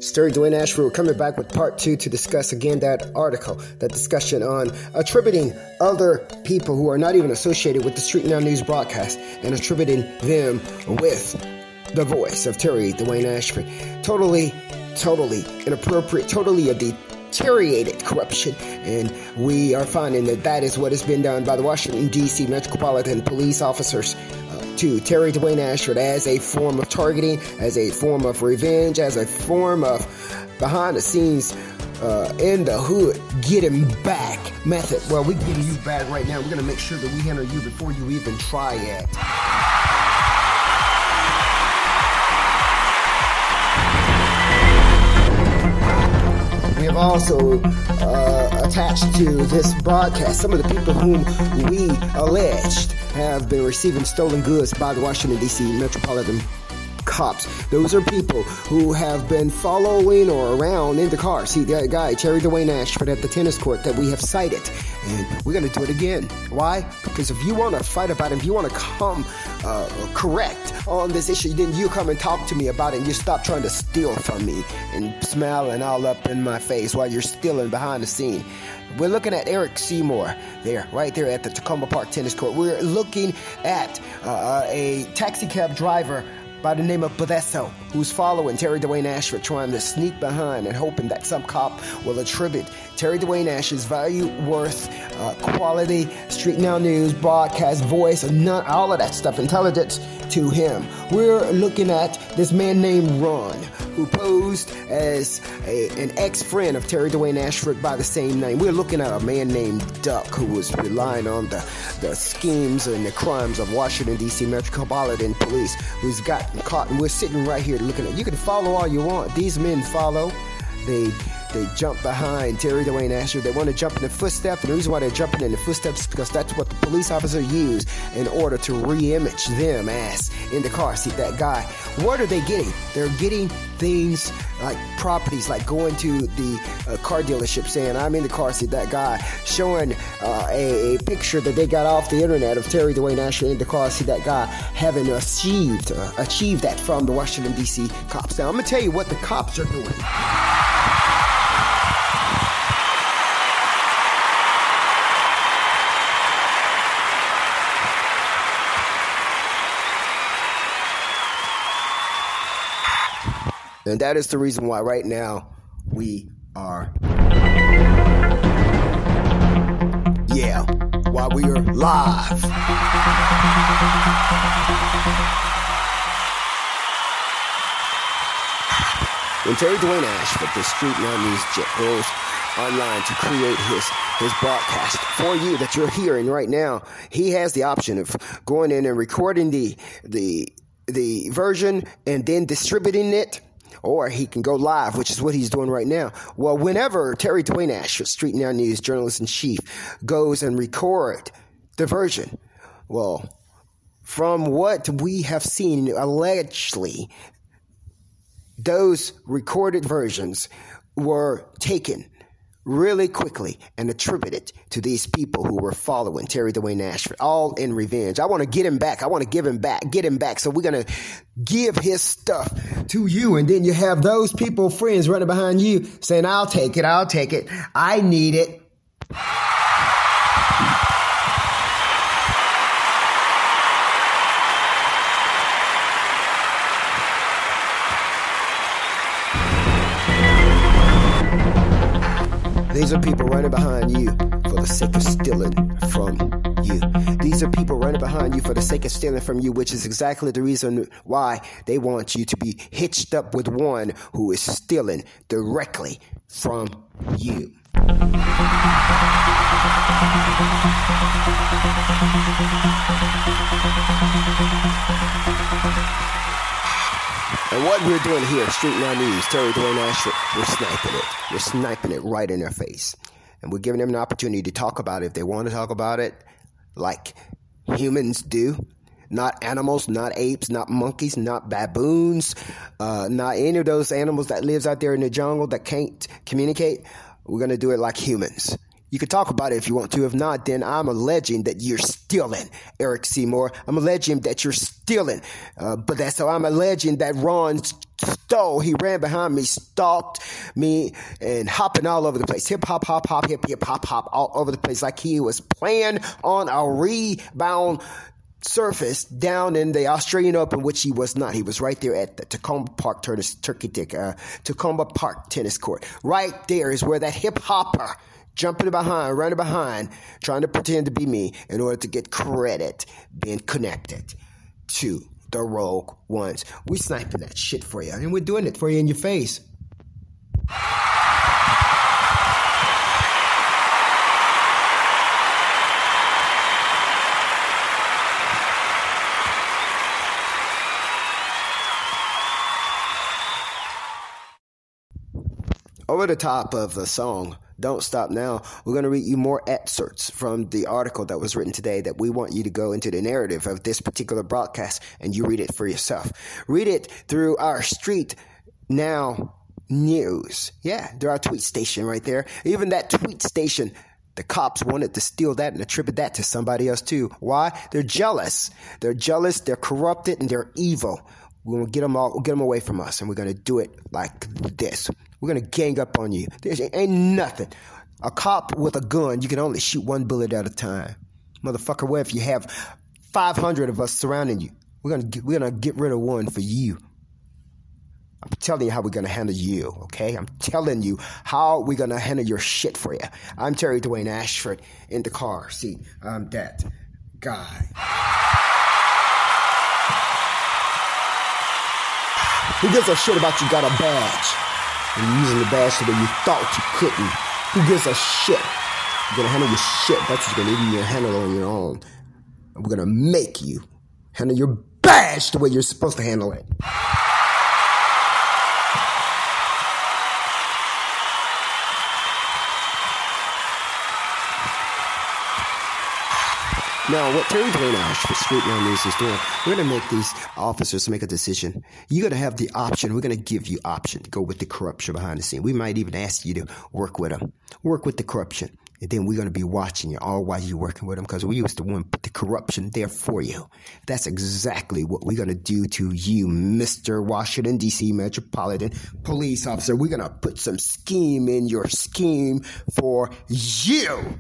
Story Dwayne Ashford, we're coming back with part 2 to discuss again that article, that discussion on attributing other people who are not even associated with the StreetNOW news broadcast and attributing them with the voice of Terry Dwayne Ashford. Totally inappropriate, totally a deteriorated corruption, and we are finding that is what has been done by the Washington, D.C. Metropolitan Police officers to Terry Dwayne Ashford as a form of targeting, as a form of revenge, as a form of behind the scenes in the hood, get him back method. Well, we're getting you back right now. We're going to make sure that we handle you before you even try it. We have also attached to this broadcast some of the people whom we alleged have been receiving stolen goods by the Washington, D.C. Metropolitan cops. Those are people who have been following or around Indacarseat, that guy, Terry Dwayne Ashford, at the tennis court that we have cited. And we're going to do it again. Why? Because if you want to fight about it, if you want to come correct on this issue, then you come and talk to me about it, and you stop trying to steal from me and smiling all up in my face while you're stealing behind the scene. We're looking at Eric Seymour there, right there at the Tacoma Park tennis court. We're looking at a taxi cab driver by the name of Bodesso, who's following Terry Dwayne Ashford, trying to sneak behind and hoping that some cop will attribute Terry Dwayne Ashford's value, worth, quality, StreetNOW news, broadcast, voice, all of that stuff, intelligence to him. We're looking at this man named Ron, who posed as an ex-friend of Terry Dwayne Ashford by the same name. We're looking at a man named Duck, who was relying on the schemes and the crimes of Washington, D.C. Metropolitan Police, who's gotten caught, and we're sitting right here looking at. You can follow all you want. These men follow. They jump behind Terry Dwayne Ashford. They want to jump in the footsteps, and the reason why they're jumping in the footsteps is because that's what the police officer used in order to re-image them as Indacarseat, that guy. What are they getting? They're getting things like properties, like going to the car dealership saying, I'm Indacarseat, that guy, showing a picture that they got off the internet of Terry Dwayne Ashford, Indacarseat, that guy, having achieved that from the Washington, D.C. cops. Now, I'm going to tell you what the cops are doing. And that is the reason why right now we are, while we are live. When Terry Dwayne Ashford, the StreetNOW news jet, goes online to create his broadcast for you that you're hearing right now, he has the option of going in and recording the version and then distributing it. Or he can go live, which is what he's doing right now. Well, whenever Terry Dwayne Ashford, StreetNOW news journalist-in-chief, goes and record the version, well, from what we have seen, allegedly, those recorded versions were taken really quickly and attributed to these people who were following Terry Dwayne Ashford, all in revenge. I want to get him back. I want to give him back, get him back. So we're going to give his stuff to you. And then you have those people, friends running behind you saying, I'll take it. I need it. These are people running behind you for the sake of stealing from you. These are people running behind you for the sake of stealing from you, which is exactly the reason why they want you to be hitched up with one who is stealing directly from you. And what we're doing here, StreetNOW News, Terry Dwayne Ashford, we're sniping it. We're sniping it right in their face. And we're giving them an opportunity to talk about it if they want to talk about it like humans do. Not animals, not apes, not monkeys, not baboons, not any of those animals that lives out there in the jungle that can't communicate. We're going to do it like humans. You can talk about it if you want to. If not, then I'm alleging that you're stealing, Eric Seymour. I'm alleging that you're stealing. But that's how I'm alleging that Ron stole. He ran behind me, stalked me, and hopping all over the place. Hip hop, hop, hop, hip hop, hop, all over the place like he was playing on a rebound surface down in the Australian Open, which he was not. He was right there at the Tacoma Park tennis court. Right there is where that hip hopper jumping behind, running behind, trying to pretend to be me in order to get credit being connected to the rogue ones. We sniping that shit for you, and we're doing it for you in your face. Over the top of the song, Don't Stop Now, we're going to read you more excerpts from the article that was written today that we want you to go into the narrative of this particular broadcast and you read it for yourself. Read it through our StreetNOW news. Yeah, through our tweet station right there. Even that tweet station, the cops wanted to steal that and attribute that to somebody else too. Why? They're jealous. They're jealous, they're corrupted, and they're evil. We're going to get them away from us, and we're going to do it like this. We're going to gang up on you. There ain't nothing. A cop with a gun, you can only shoot one bullet at a time. Motherfucker, what if you have 500 of us surrounding you? We're gonna get rid of one for you. I'm telling you how we're going to handle you, okay? I'm telling you how we're going to handle your shit for you. I'm Dwayne Ashford in the car seat. I'm that guy. Who gives a shit about you got a badge? And you're using the badge the way you thought you couldn't. Who gives a shit? You're going to handle your shit. That's what you're going to need to handle on your own. And we're going to make you handle your badge the way you're supposed to handle it. Now, what Terry Dwayne Ashford StreetNOW News is doing, we're going to make these officers make a decision. You're going to have the option. We're going to give you option to go with the corruption behind the scene. We might even ask you to work with them. Work with the corruption. And then we're going to be watching you all while you're working with them because we used to want to put the corruption there for you. That's exactly what we're going to do to you, Mr. Washington, D.C. Metropolitan Police Officer. We're going to put some scheme in your scheme for you.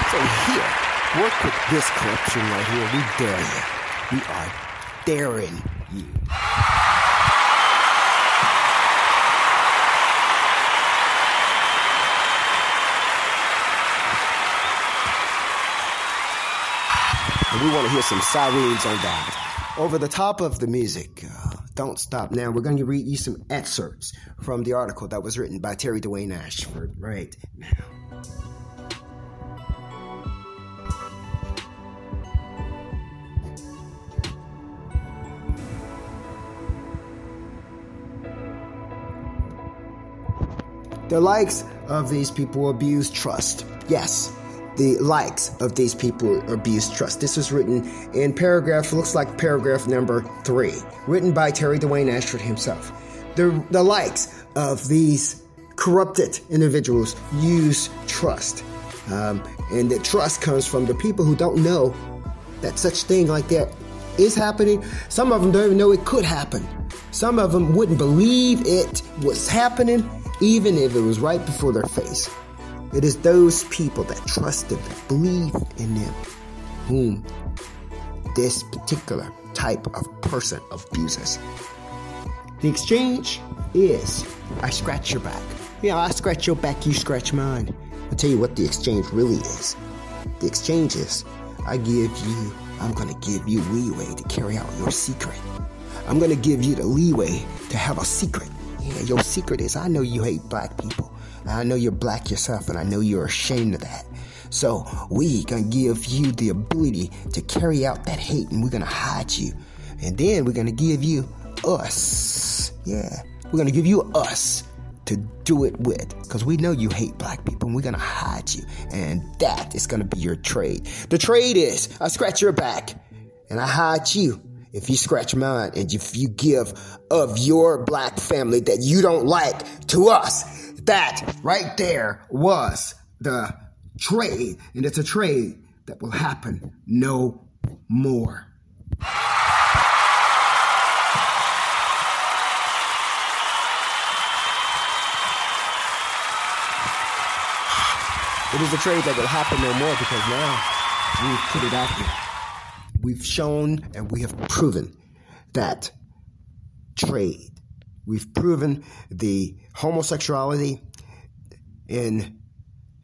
So here, work with this corruption right here. We dare you. We are daring you. And we want to hear some sirens on that. Over the top of the music, Don't Stop Now, we're going to read you some excerpts from the article that was written by Terry Dwayne Ashford right now. The likes of these people abuse trust. Yes, the likes of these people abuse trust. This was written in paragraph, looks like paragraph number 3, written by Terry Dwayne Ashford himself. The likes of these corrupted individuals use trust. And the trust comes from the people who don't know that such thing like that is happening. Some of them don't even know it could happen. Some of them wouldn't believe it was happening, even if it was right before their face. It is those people that trust them, that believe in them, whom this particular type of person abuses. The exchange is, I scratch your back. Yeah, I scratch your back, you scratch mine. I'll tell you what the exchange really is. The exchange is, I'm going to give you leeway to carry out your secret. I'm going to give you the leeway to have a secret. Yeah, your secret is, I know you hate black people. I know you're black yourself, and I know you're ashamed of that. So we gonna give you the ability to carry out that hate, and we're gonna hide you. And then we're gonna give you us. Yeah, we're gonna give you us to do it with, because we know you hate black people, and we're gonna hide you. And that is gonna be your trade. The trade is, I scratch your back, and I hide you. If you scratch mine, and if you give of your black family that you don't like to us, that right there was the trade. And it's a trade that will happen no more. It is a trade that will happen no more because now we've put it out there. We've shown and we have proven that trade. We've proven the homosexuality in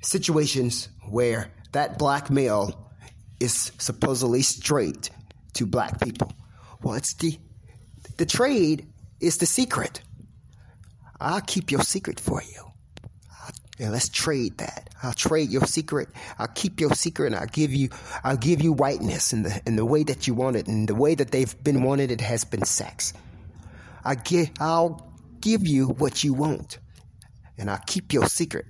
situations where that black male is supposedly straight to black people. Well, it's the trade is the secret. I'll keep your secret for you. And let's trade that. I'll trade your secret. I'll keep your secret, and I'll give you whiteness in the way that you want it, and the way that they've been wanted. It has been sex. I'll give you what you want, and I'll keep your secret.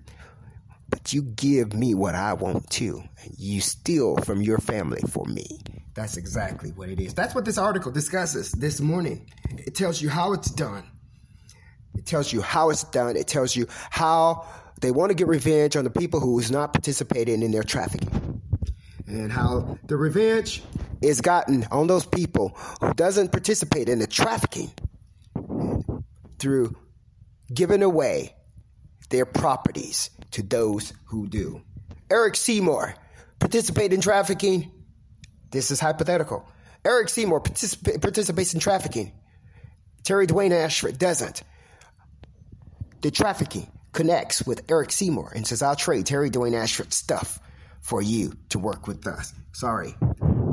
But you give me what I want too, and you steal from your family for me. That's exactly what it is. That's what this article discusses this morning. It tells you how it's done. It tells you how it's done. It tells you how they want to get revenge on the people who's not participating in their trafficking. And how the revenge is gotten on those people who doesn't participate in the trafficking through giving away their properties to those who do. Eric Seymour participate in trafficking. This is hypothetical. Eric Seymour participates in trafficking. Terry Dwayne Ashford doesn't. The trafficking connects with Eric Seymour and says, I'll trade Terry Dwayne Ashford's stuff for you to work with us. Sorry,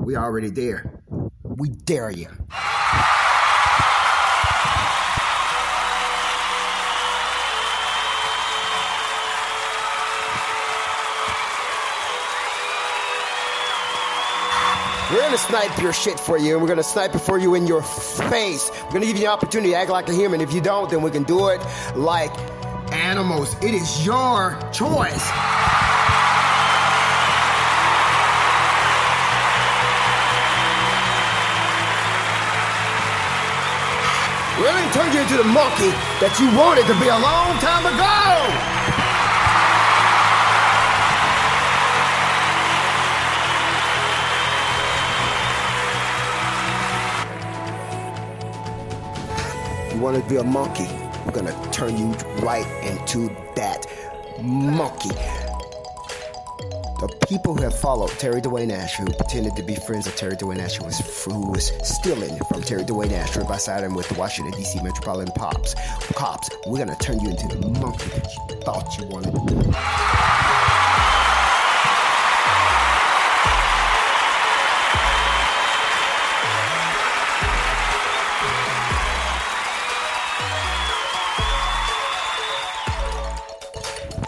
we already there. We dare you. We're going to snipe your shit for you, and we're going to snipe it for you in your face. We're going to give you the opportunity to act like a human. If you don't, then we can do it like animals. It is your choice. We're going to turn you into the monkey that you wanted to be a long time ago. You want to be a monkey? We're going to turn you right into that monkey. The people who have followed Terry Dwayne Ashford, who pretended to be friends of Terry Dwayne Ashford, who was stealing from Terry Dwayne Ashford by siding with the Washington, D.C. Metropolitan Cops, we're going to turn you into the monkey that you thought you wanted to be.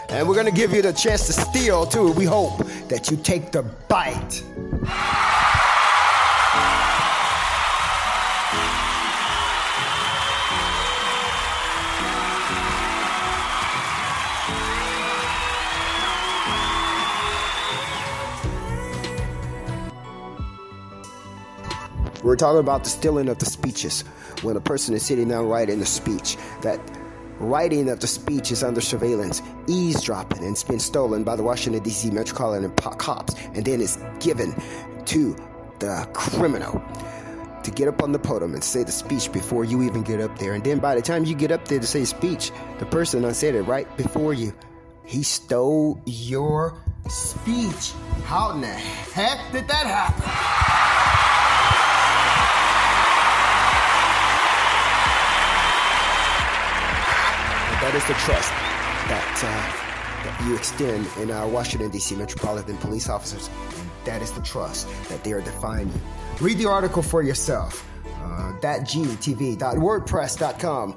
And we're going to give you the chance to steal, too. We hope that you take the bite. We're talking about the stealing of the speeches. When a person is sitting down writing a speech, that writing of the speech is under surveillance, eavesdropping, and it's been stolen by the Washington, D.C. Metropolitan Cops, and then it's given to the criminal to get up on the podium and say the speech before you even get up there. And then by the time you get up there to say speech, the person done said it right before you. He stole your speech. How in the heck did that happen? That is the trust that you extend in our Washington, D.C. Metropolitan Police officers. And that is the trust that they are defying you. Read the article for yourself. DatGeeTV.wordpress.com.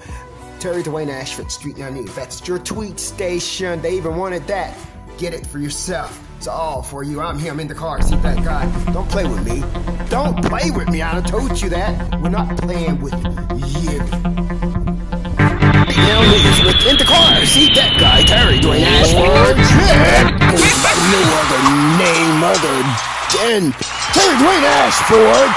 Terry Dwayne Ashford, StreetNOW News. That's your tweet station. They even wanted that. Get it for yourself. It's all for you. I'm him in the car. See that guy? Don't play with me. Don't play with me. I told you that. We're not playing with you. Now niggas with in the car. See that guy, Terry Dwayne Ashford. No other name other than Terry Dwayne Ashford.